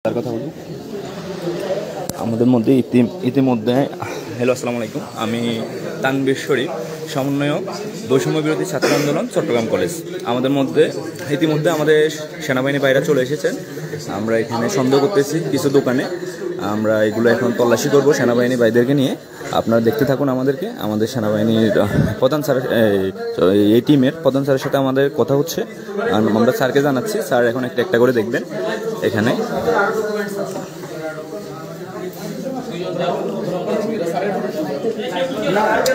তার কথা বলি আমাদের মধ্যে ইতিমধ্যে হ্যালো আসসালামু আলাইকুম, আমি তানবীর শরীফ, সমন্বয়ক বৈষম্য বিরোধী ছাত্র আন্দোলন চট্টগ্রাম কলেজ। আমাদের মধ্যে ইতিমধ্যে আমাদের সেনাবাহিনী বাইরে চলে এসেছেন। আমরা এখানে সন্দেহ করতেছি কিছু দোকানে, আমরা এগুলো এখন তল্লাশি করব সেনাবাহিনী ভাইদেরকে নিয়ে। আপনারা দেখতে থাকুন আমাদেরকে। আমাদের সেনাবাহিনীর প্রধান স্যার, এই টিমের প্রধান স্যারের সাথে আমাদের কথা হচ্ছে। আমরা স্যারকে জানাচ্ছি, স্যার এখন একটা একটা করে দেখবেন। এখানে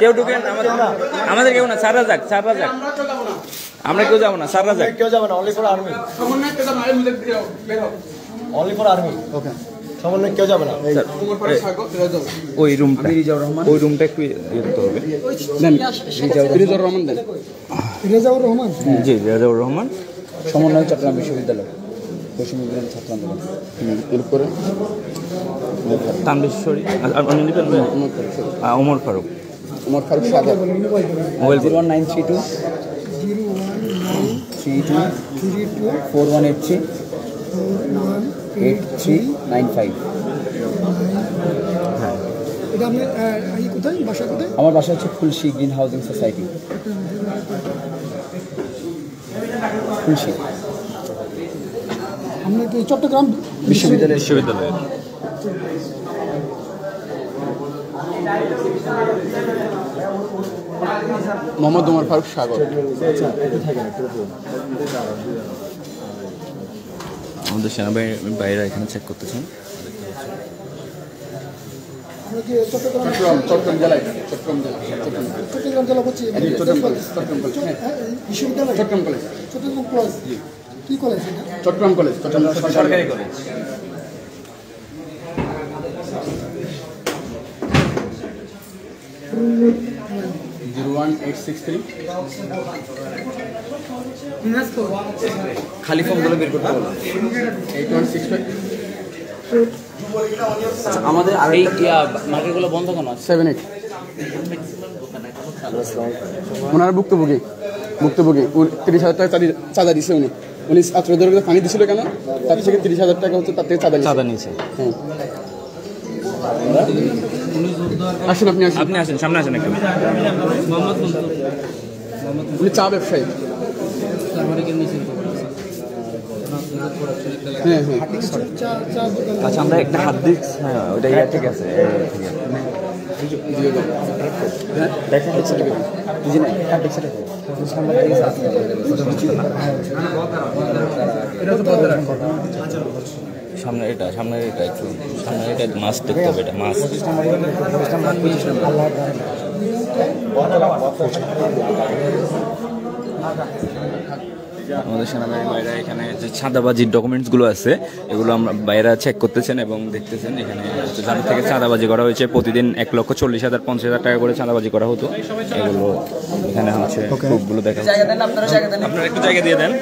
কেউ ঢুকেন, আমাদের কেউ না, স্যাররা যাক, আমরা কেউ যাবো না, স্যাররা যাক, কেউ যাবে না, only for army, only for army. Okay, সমন্বয় কেউ যাবে না। ওই রুমটা একটু ইয়ে করতে হবে। রেজাউর রহমান, জি রেজাউর রহমান, সমন্বয় চট্টগ্রাম বিশ্ববিদ্যালয় বৈষম্য বিরোধী ছাত্র আন্দোলন। এরপরে তানবীর শরীফ, ওমর ফারুক সাদা, মোবাইল 01932 4183 8395। হ্যাঁ, এটা আপনি কোথায় বাসা কোথায়? আমার বাসা হচ্ছে ফুলশি গ্রিন হাউজিং সোসাইটি, ফুলশি। আমরা কি চট্টগ্রাম বিশ্ববিদ্যালয় মোহাম্মদ ওমর ফারুক সাগর। আমাদের সেনাবাহিনী বাইরে এখানে চেক করতেছেন। চট্টগ্রাম জেলায়, চট্টগ্রাম জেলা হচ্ছে বিশ্ববিদ্যালয়, চট্টগ্রাম কলেজ, কি কলেজ এটা? চট্টগ্রাম কলেজ, সরকারি কলেজ। খালি ফর্মগুলো বের করতে বলো। 8165 আমাদের এই মার্কেটগুলো বন্ধ কেন? 78 ওনার ভুক্তভোগী 30,000 টাকা চাঁদা দিছে। উনি ছাত্রদের পানি দিছিল কেন? তার থেকে 30,000 টাকা হচ্ছে তার থেকে চাঁদা নিয়েছে। হ্যাঁ, আসেন, আপনি আসেন, সামনে আসেন একটু। উনি চা ব্যবসায়ী। হ্যাঁ, আচ্ছা, আমরা একটা হাত দিই। হ্যাঁ, ওটা ঠিক আছে। সামনে এটা একটু সামনে এটা মাছ দেখতে হবে, এটা মাছ। আমাদের সেনাবাহিনী বাইরে এখানে যে চাঁদাবাজির ডকুমেন্টসগুলো আছে, এগুলো আমরা বাইরে চেক করতেছেন এবং দেখতেছেন। এখানে যাদের থেকে চাঁদাবাজি করা হয়েছে, প্রতিদিন 1,40,000 50,000 টাকা করে চাঁদাবাজি করা হতো। এগুলো এখানে হচ্ছে প্রুফগুলো দেখা যাচ্ছে। আপনারা একটু জায়গা দিয়ে দেন।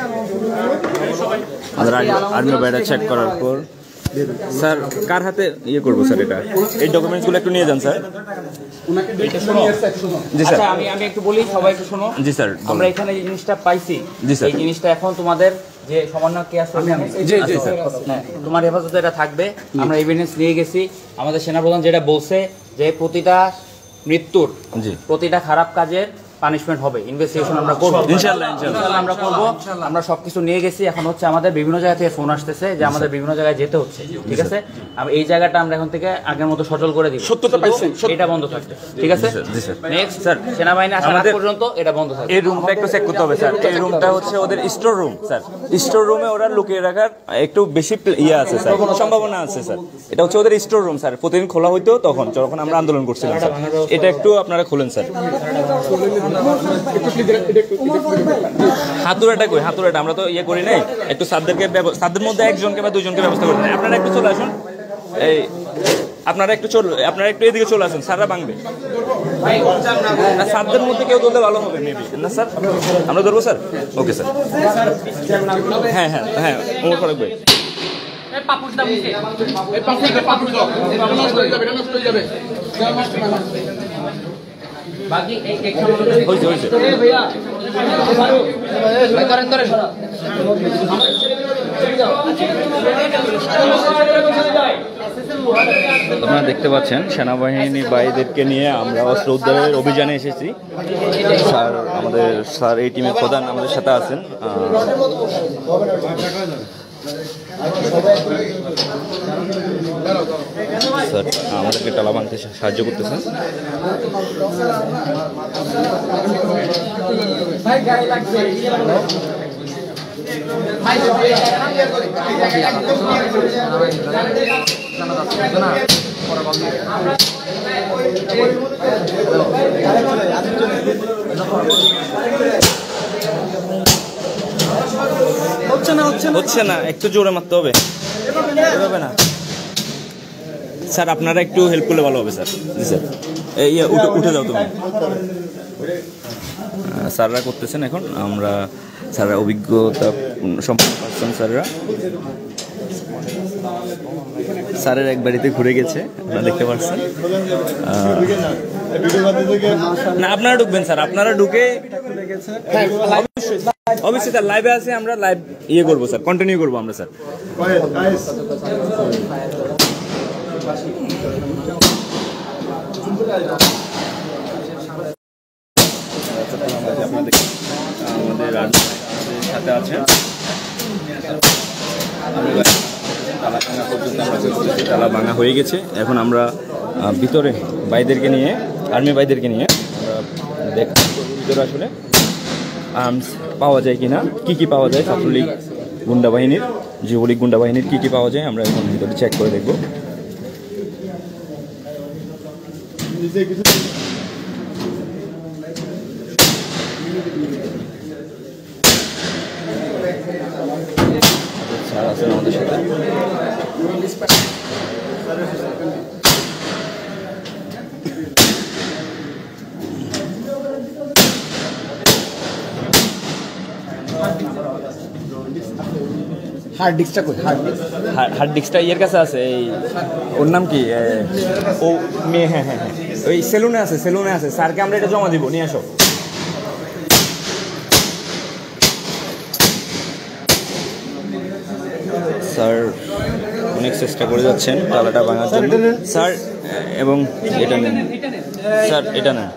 আমাদের আর্মি বাইরে চেক করার পর স্যার কার হাতে ইয়ে করবো স্যার? এটা এই ডকুমেন্টসগুলো একটু নিয়ে যান স্যার। জি স্যার, আমি একটু বলি, সবাই একটু শোনো। জি স্যার, আমরা এখানে যে জিনিসটা পাইছি, জি স্যার, এই জিনিসটা এখন তোমাদের যে সমন্বয় কে আছে, জি স্যার, তোমার হেফাজতে এটা থাকবে। আমরা এভিডেন্স নিয়ে গেছি। আমাদের সেনাপ্রধান যেটা বলছে যে প্রতিটা মৃত্যুর, প্রতিটা খারাপ কাজের পানিশমেন্ট হবে, ইনভেস্টিগেশন আমরা করব ইনশাআল্লাহ, আমরা করব। আমরা সবকিছু নিয়ে গেছি। এখন হচ্ছে আমাদের বিভিন্ন জায়গা থেকে ফোন আসতেছে যে আমাদের বিভিন্ন জায়গায় যেতে হচ্ছে, ঠিক আছে? এই জায়গাটা আমরা এখন থেকে আগের মতো সচল করে দিব, এটা বন্ধ থাকবে, ঠিক আছে? নেক্সট স্যার, সেনাবাহিনী আসা পর্যন্ত এটা বন্ধ থাকবে। এই রুমটা একটু চেক করতে হবে স্যার। এই রুমটা হচ্ছে ওদের স্টোর রুম স্যার। স্টোর রুমে ওরা লুকিয়ে রাখার একটু বেশি ইয়ে আছে স্যার, সম্ভাবনা আছে স্যার। এটা হচ্ছে ওদের স্টোর রুম স্যার। প্রতিদিন খোলা হইতো যখন আমরা আন্দোলন করছিলাম স্যার। এটা একটু আপনারা খুলেন স্যার। হাতুড়াটা আমরা তো ইয়ে করি নাই। একটু সাদদের মধ্যে একজনকে বা দুইজনকে ব্যবস্থা করবেন। আপনারা একটু চলে আসুন। আপনারা একটু এদিকে চলে আসুন, স্যাররা ভাঙবে। সাদদের মধ্যে কেউ ধরলে ভালো হবে মেবি না স্যার? আমরা ধরবো স্যার? Okay sir. হ্যাঁ, ওমর ফারুক ভাই। বাকি হয়েছে ভাই করেন আপনারা দেখতে পাচ্ছেন সেনাবাহিনী ভাইদেরকে নিয়ে আমরা অস্ত্র উদ্ধারের অভিযানে এসেছি। স্যার এই টিমের প্রধান আমাদের সাথে আছেন। স্যার আমাদেরকে টালা ভাঙতে সাহায্য করতেছেন। হচ্ছে না, একটু জোরে মারতে হবে, হবে না স্যার। আপনারা একটু হেল্প করলে ভালো হবে স্যার। জি স্যার, এই উঠে যাও তুমি। স্যাররা করতেছেন এখন, আমরা স্যাররা অভিজ্ঞতা সম্পন্ন পাচ্ছেন। স্যারের এক বাড়িতে ঘুরে গেছে, আপনারা দেখতে পাচ্ছেন। না আপনারা ঢুকবেন স্যার, আপনারা ঢুকে অবশ্যই স্যার লাইভে আছে, আমরা লাইভ করবো স্যার, কন্টিনিউ করবো আমরা স্যার। আমাদের সাথে আছেন তালা ভাঙা হয়ে গেছে। এখন আমরা ভিতরে ভাইদেরকে নিয়ে, আর্মি ভাইদেরকে নিয়ে আমরা দেখতে ভিতরে আসলে আর্মস পাওয়া যায় কিনা, কি পাওয়া যায়, ছাত্রলীগ গুন্ডা বাহিনীর, যুবলীগ গুন্ডা বাহিনীর কি পাওয়া যায় আমরা এখন ভিতরে চেক করে দেখব। স্যার আছেন আমাদের সাথে। হার্ড ডিস্কটা কই? হার্ড ডিস্কটা ইয়ের কাছে আছে, এই ওর নাম কি, ও মেয়ে, হ্যাঁ হ্যাঁ হ্যাঁ, ওই সেলুনে আছে স্যারকে আমরা এটা জমা দিব, নিয়ে আসো। স্যার অনেক চেষ্টা করে যাচ্ছেন তালাটা ভাঙার জন্য স্যার, এবং এটা নেন স্যার, এটা নেন।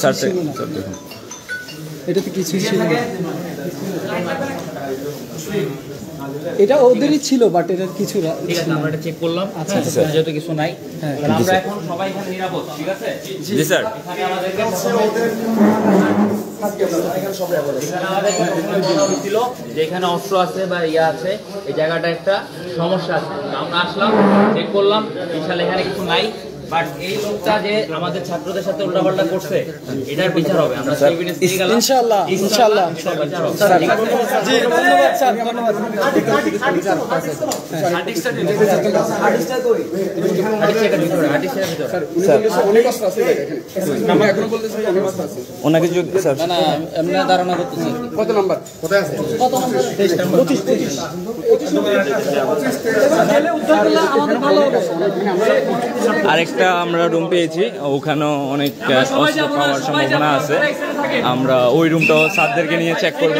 স্যার দেখুন, এটাতে কিছুই ছিল না, এটা ওদেরই ছিল, বাট এটা কিছু না। ঠিক আছে, আমরা এটা চেক করলাম। আচ্ছা যেহেতু কিছু নাই, হ্যাঁ, আমরা এখন সবাই এখানে নিরাপদ। ঠিক আছে জি স্যার। এখানে আমাদেরকে ছিল যে এখানে অস্ত্র আছে বা ইয়া আছে, এই জায়গাটা একটা সমস্যা আছে। আমরা আসলাম, চেক করলাম, ইনশাআল্লাহ এখানে কিছু নাই। বাট এই লোকটা যে আমাদের ছাত্রদের সাথে উল্টাপাল্টা করছে, এটার বিচার হবে। আমরা সেই এভিডেন্স নিয়ে গেলাম, ইনশাআল্লাহ বিচার হবে। ঠিক আছে, জি ধন্যবাদ স্যার, ধন্যবাদ। অনেক অস্ত্র আছে এখানে, এখনো বলতেছি অনেক অস্ত্র আছে। ওনাকে যদি স্যার না এমনি ধারণা করতেছি। কত নাম্বার? কোথায় আছে? কত নাম্বার? 25 আরেকটা আমরা রুম পেয়েছি, ওখানেও অনেক অস্ত্র পাওয়ার সম্ভাবনা আছে। আমরা ওই রুমটাও স্যারদেরকে নিয়ে চেক করব।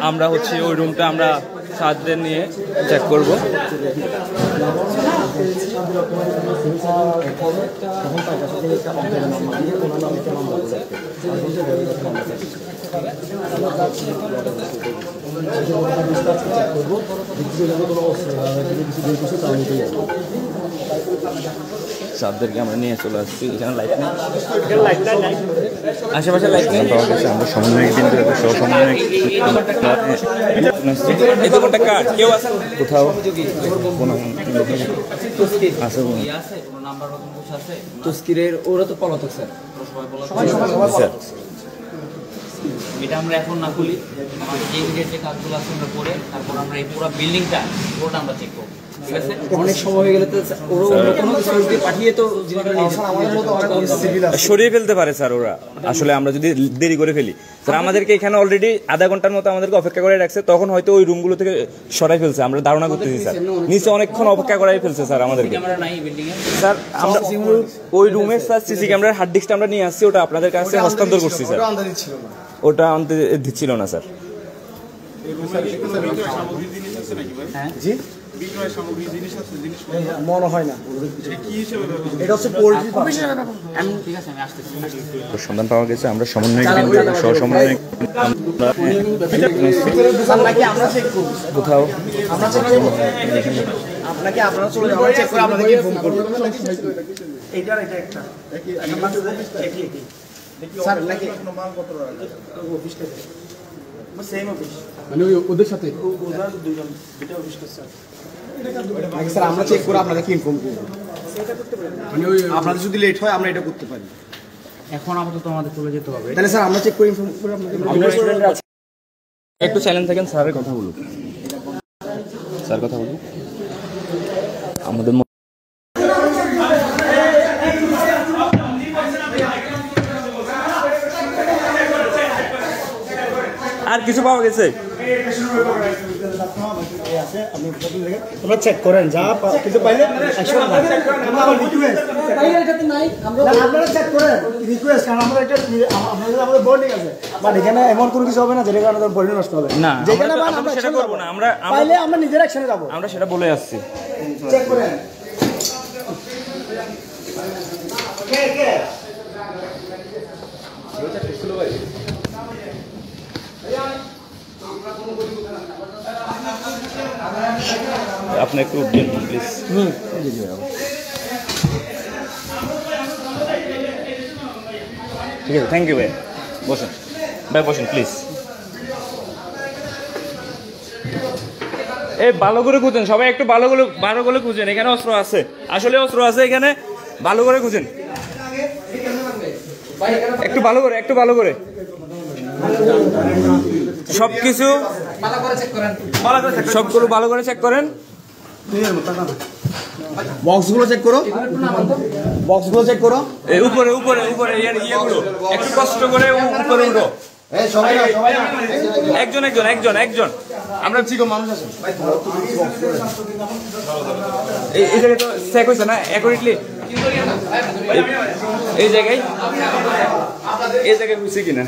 আমরা হচ্ছে ওই রুমটা আমরা স্যারদের নিয়ে চেক করব। স্যারদেরকে আমরা নিয়ে চলে আসছি। এখানে লাইট নেই, আশেপাশে লাইট নেই পাওয়া গেছে। আমরা সমন্বয় কিন্তু সহ সমন্বয় কার্ড কেউ আছে কোথাও আছে তস্কিরের, ওরা তো পলাতক স্যার। স্যার। এটা আমরা এখন না খুলি, আমাদের যে ইমিডিয়েট যে কাজগুলো আছে আমরা করে, তারপর আমরা এই পুরো বিল্ডিংটা পুরোটা আমরা চেক করবো। ঠিক আছে? অনেক সময় হয়ে গেলে তো ওরা অন্য কোনো সোর্স দিয়ে পাঠিয়ে তো জিনিসটা নিয়ে যেতে আমাদের মতো অনেক সিভিল আছে। সরিয়ে ফেলতে পারে স্যার ওরা, আসলে আমরা যদি দেরি করে ফেলি স্যার। আমাদেরকে এখানে অলরেডি আধা ঘন্টার মতো আমাদেরকে অপেক্ষা করে রাখছে, তখন হয়তো ওই রুমগুলো থেকে সরাই ফেলছে, আমরা ধারণা করতেছি স্যার। নিচে অনেকক্ষণ অপেক্ষা করাই ফেলছে স্যার আমাদেরকে। ক্যামেরা নাই বিল্ডিং এ। স্যার আমরা ওই রুমে স্যার সিসি ক্যামেরার হার্ড ডিস্কটা আমরা নিয়ে আসছি, ওটা আপনাদের কাছে হস্তান্তর করছি স্যার। ওটা আনতে দিচ্ছিল না স্যার। জি মনে হয় না, এটা হচ্ছে পোল্ট্রি ফার্ম। ঠিক আছে, আমি আসতেছি। সন্ধান পাওয়া গেছে, আমরা সমন্বয় সহ সমন্বয় নাকি আমরা চেক করব, কোথাও আমরা চেক করব, আপনাকে আপনারা চলে যাবেন, আমরা চেক করে আপনাদেরকে ইনফর্ম করব। এইটার এটা একটা একই স্যার নাকি কোনো মাল কত রাখা অফিস থেকে সেম অফিস, মানে ওদের সাথে দুটো অফিস স্যার। নাকি স্যার আমরা চেক করে আপনাদেরকে ইনফর্ম করব, মানে ওই আপনাদের যদি লেট হয় আমরা এটা করতে পারি। এখন আপাতত আমাদের চলে যেতে হবে। তাহলে স্যার আমরা চেক করে ইনফর্ম করে আপনাদের একটু চ্যালেঞ্জ থাকেন, স্যারের কথা বলুন, স্যার কথা বলুন। আমাদের আর কিছু পাওয়া গেছে? তোমরা চেক করেন, যা কিছু পাইলে আপনারা চেক করেন রিকোয়েস্ট, কারণ আমরা একটা আমাদের বোর্ডিং আছে, বাট এখানে এমন কোনো কিছু হবে না যেটা কারণে বোর্ডিং নষ্ট হবে না, যেখানে আমরা সেটা করব না, আমরা পাইলে আমরা নিজের অ্যাকশনে যাব, আমরা সেটা বলে আসছি। চেক করেন। আপনি একটু উঠবেন প্লিজ। ঠিক আছে, থ্যাংক ইউ ভাই, বসেন ভাই, বসেন প্লিজ। এই ভালো করে খুঁজেন সবাই, একটু ভালো করে খুঁজেন, এখানে অস্ত্র আছে, আসলে অস্ত্র আছে এখানে, ভালো করে খুঁজেন, একটু ভালো করে সবকিছু সবগুলো ভালো করে চেক করেন। বক্সগুলো চেক করো, বক্সগুলো চেক করো, এই উপরে উপরে উপরে ইয়েগুলো একটু কষ্ট করে উপরে উঠো। একজন একজন একজন একজন আমরা ঠিক মানুষ আছে। এই জায়গায় তো চেক হয়েছে না অ্যাকুরেটলি? এই জায়গায় হয়েছে কিনা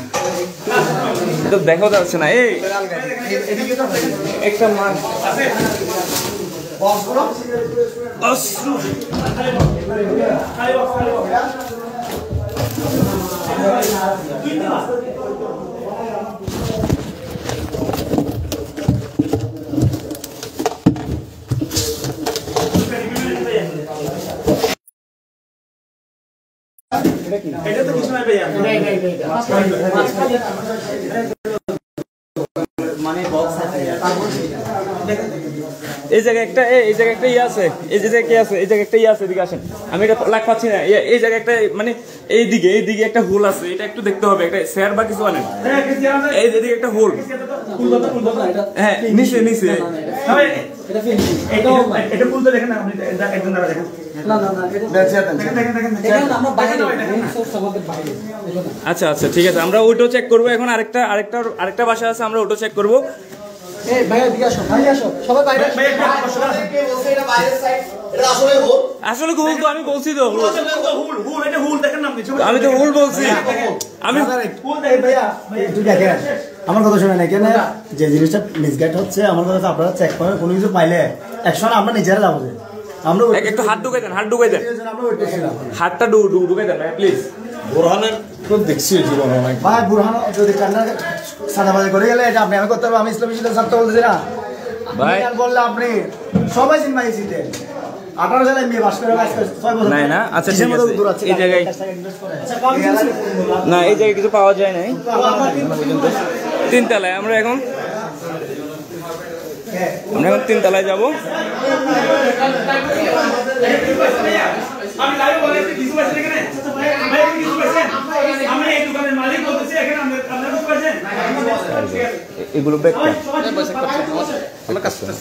তো দেখাও যাচ্ছে না। এই একটা মান এটা তো কিছু নাই ভাইয়া, মানে বক্স আছে, এই জায়গায় একটা ইয়ে আছে, এই জায়গায় কি আছে, এই জায়গায় একটা ইয়ে আছে, এদিকে আসেন, আমি এটা লাগ পাচ্ছি না। এই জায়গায় একটা মানে এইদিকে একটা হোল আছে, এটা একটু দেখতে হবে, একটা স্যার বা কিছু আনেন। এই যেদিকে একটা হোল, হ্যাঁ নিচে এটা খুলতে দেখেন না আপনি, একজন দ্বারা দেখেন আচ্ছা আচ্ছা ঠিক আছে, আমরা ওইটাও চেক করবো। এখন আরেকটা বাসা আছে, আমরা ওটাও চেক করবো। আসলে হোল তো আমি বলছি তো, আমি তো হোল বলছি। আমি আমার কথা শুনে না, কেন যে জিনিসটা মিসগাইড হচ্ছে, আমার কথা আপনারা চেক করেন, কোনো কিছু পাইলে একশন আমরা নিজেরা যাবো, আমরা একটু হাত ঢুকাই দেন, হাতটা ঢুকাই দেন প্লিজ। বোরহানের তো দেখছি জীবন অনেক ভাই বুরহান যদি কান্না সাদাবাজি করে গেলে এটা আপনি আমি করতে পারবো, আমি ইসলামী শিক্ষা ছাত্র বলতেছি না ভাই, বললে আপনি সবাই চিনবাই শীতে 18 সালে মেয়ে বাস করে 6 বছর না আচ্ছা ঠিক আছে, এই জায়গায় না, এই জায়গায় কিছু পাওয়া যায় নাই। 3 তলায় আমরা এখন 3 তলায় যাবো। এগুলো ব্যাগ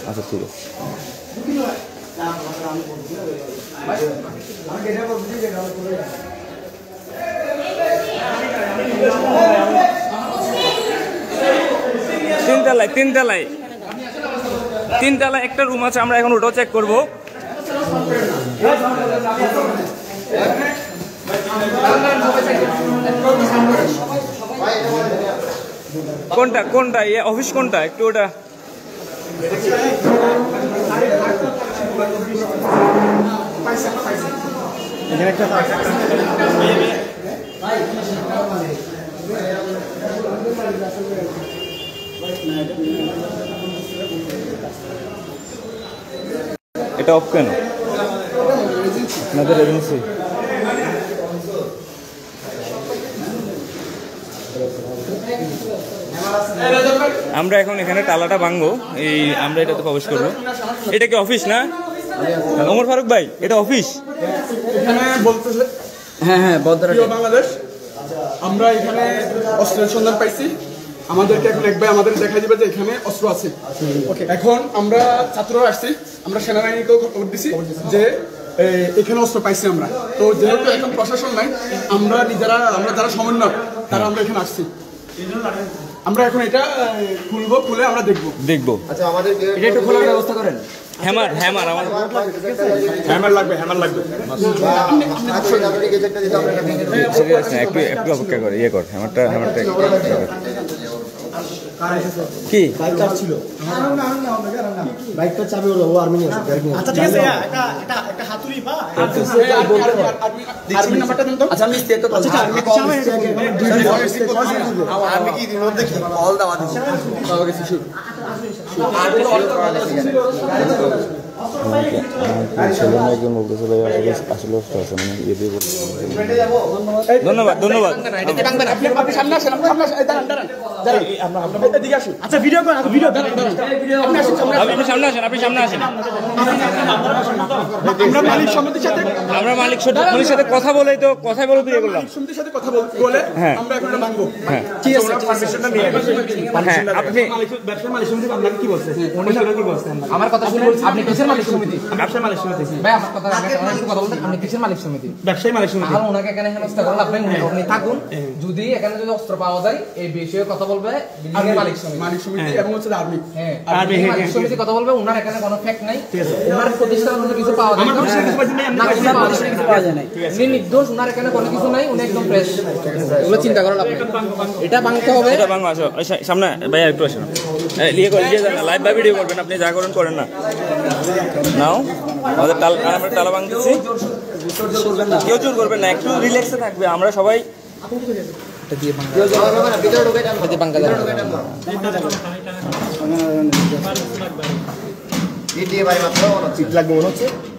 আচ্ছা ঠিক আছে। তিনতলায় একটা রুম আছে, আমরা এখন ওটাও চেক করবো। কোনটা কোনটা অফিস কোনটা একটু ওটা এটা অফ কেন? আপনাদের এজেন্সি আমরা এখন এখানে তালাটা ভাঙবো, এই আমরা এটাতে প্রবেশ করবো। এটা কি অফিস না ওমর ফারুক ভাই? এটা অফিস? এখানে বলতেছে হ্যাঁ বদরা বাংলাদেশ, আমরা এখানে অস্ত্রের সন্ধান পাইছি। আমাদেরকে এখন এক ভাই আমাদের দেখা যাবে যে এখানে অস্ত্র আছে। এখন আমরা ছাত্ররা আসছি, আমরা সেনাবাহিনীকেও খবর দিছি যে এখানে অস্ত্র পাইছি আমরা। তো যেহেতু এখন প্রশাসন নাই, আমরা নিজেরা আমরা যারা সমন্বয় তারা আমরা এখানে আসছি। আমরা এখন এটা খুলবো, খুলে আমরা দেখবো। আচ্ছা আমাদের এটা একটু খোলার ব্যবস্থা করেন। হ্যামার আমার হ্যামার লাগবে একটু অপেক্ষা করে ইয়ে কর হ্যামারটা কি বাইকটা চাবি ওর ও আর্মি আছে। আচ্ছা ঠিক আছে, একটা হাতুড়ি বা আর্মি নাম্বারটা দেন তো। আচ্ছা আমি স্টেট তো আচ্ছা আর্মি কি দিন মধ্যে কি কল দাও দিছি বাবা কিছু শুট আর্মি কল তো ধন্যবাদ। আপনি সামনে আসেন, এদিকে আসুন। আচ্ছা ভিডিও করেন, ভিডিও আপনি সামনে আসেন। আমরা মালিক সমিতির সাথে কথা বলে তো ইয়ে করলাম। সমিতির সাথে কথা বলে আমরা এখন মানবো। ঠিক আছে পারমিশনটা নিয়ে আপনি ব্যবসায়ী মালিক সমিতি আপনাকে কি বলছে? উনি কি বলছেন? আমার কথা শুনুন। আপনি কিসের মালিক সমিতি? ব্যবসায়ী মালিক সমিতি। ভাই আমার কথা কথা বলতে আপনি কিসের মালিক সমিতি? ব্যবসায়ী মালিক সমিতি। আর ওনাকে এখানে হেনস্থা করেন আপনি থাকুন। যদি এখানে যদি অস্ত্র পাওয়া যায় এই বিষয়ে কথা বলবে বিল্ডিং মালিক সমিতি এবং হচ্ছে আর্মি। হ্যাঁ আর্মি মালিক সমিতি কথা বলবে। ওনার এখানে কোনো ফ্যাক্ট নাই, ওনার প্রতিষ্ঠান কোনো কিছু পাওয়া যায় না, কিছু পাওয়া যায় না, উনি নির্দোষ, ওনার এখানে কোনো কিছু নাই, উনি একদম ফ্রেশ। এগুলো চিন্তা করেন আপনি। এটা ভাঙতে হবে। এটা বাংলা আসো সামনে ভাইয়া একটু আসেন, লাইভ বা ভিডিও করবেন, আপনি যা করেন না নাও। আমাদের আমরা তালা ভাঙতেছি, কেউ জোর করবেন না, একটু রিল্যাক্সে থাকবে। আমরা সবাই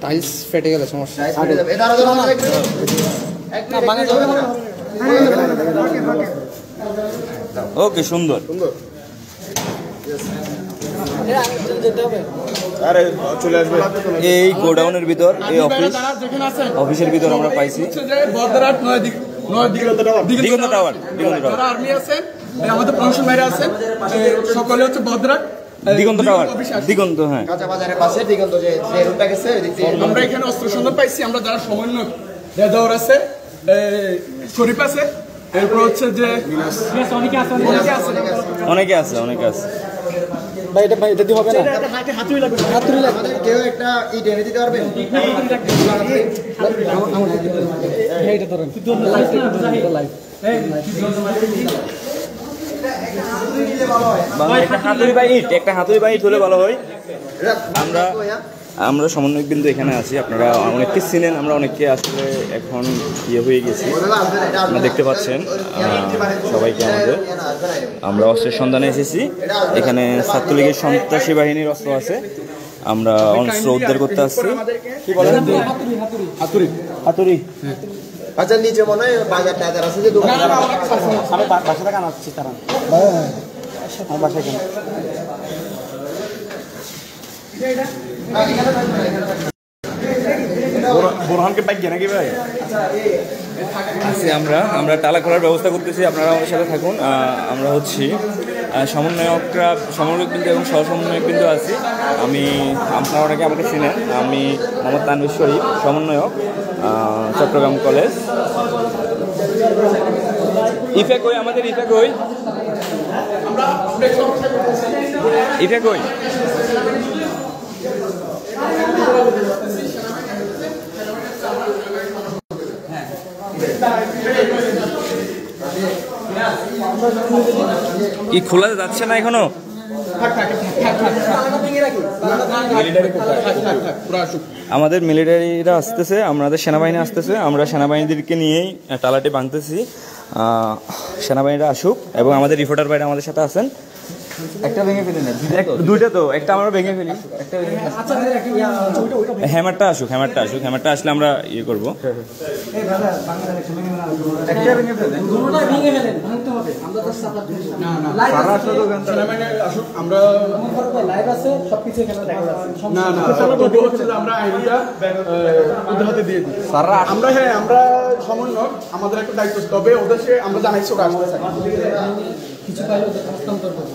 টাইলস ফেটে গেলে সমস্যা। ওকে সুন্দর। এই গোডাউনের ভিতর এই অফিসের ভিতর আমরা পাইছি দিগন্ত টাওয়ার। আর্মি আছে, আমাদের প্রশাসন বাইরে আছে, সকলে হচ্ছে বদরাট দিগন্ত টাওয়ার, দিগন্ত। হ্যাঁ কাঁচা বাজারের পাশে দিগন্ত যে রুটটা গেছে আমরা এখানে অস্ত্র সন্ধান পাইছি। আমরা যারা সমন্বয় রেজাউর আছে, শরীফ আছে, এরপর হচ্ছে যে অনেকে আছে। ভাই এটা দিয়ে হবে না? হাতুড়ি লাগবে। কেউ একটা ইট এনে দিতে পারবেন? এটা ধরেন একটা হাতুড়ি বা ইট হলে ভালো হয়। আমরা সমন্বয়ক বিন্দু এখানে আছি, আপনারা অনেককে চিনেন, আমরা অনেককে আসলে এখন হয়ে গেছি। আপনারা দেখতে পাচ্ছেন সবাইকে আমরা অস্ত্রের সন্ধানে এসেছি। এখানে ছাত্রলীগের সন্ত্রাসী বাহিনীর অস্ত্র আছে, আমরা অস্ত্র উদ্ধার করতে আসছি। কি বলেন? হাতুড়ি। আচ্ছা নিচে মনে হয় বাজার টাজার আছে যে দোকান। আমি বাসা থেকে আনাচ্ছি তারা আমার বাসায় কেন বোরহানকে বাইক নাকি ভাই আছি আমরা তালা খোলার ব্যবস্থা করতেছি, আপনারা আমাদের সাথে থাকুন। আমরা হচ্ছি সমন্বয়ক বিন্দু এবং সহসমন্বয়ক বিন্দু আছি। আপনারা অনেকে আমাকে চিনেন, আমি মোহাম্মদ তানভীর শরীফ, সমন্বয়ক, চট্টগ্রাম কলেজ। ইফা কই আমাদের, ইফা কই, ইফা কই? কি খোলা যাচ্ছে না এখনো? আমাদের মিলিটারিরা আসতেছে, আমাদের সেনাবাহিনী আসতেছে, আমরা সেনাবাহিনীদেরকে নিয়েই টালাটি ভাঙতেছি। সেনাবাহিনীরা আসুক এবং আমাদের রিপোর্টার ভাইরা আমাদের সাথে আছেন। একটা ভেঙে ফেলি না, দুইটা তো, একটা আমরা ভেঙে ফেলি, একটা হ্যামারটা আসুক, হ্যামারটা আসলে আমরা ইয়ে করবো। আমরা সমন্বয়, আমাদের একটা দায়িত্ব, তবে ওদের আমরা জানাইছি ওরা আসতে চাই। কিছু পাইলে হস্তান্তর করবো।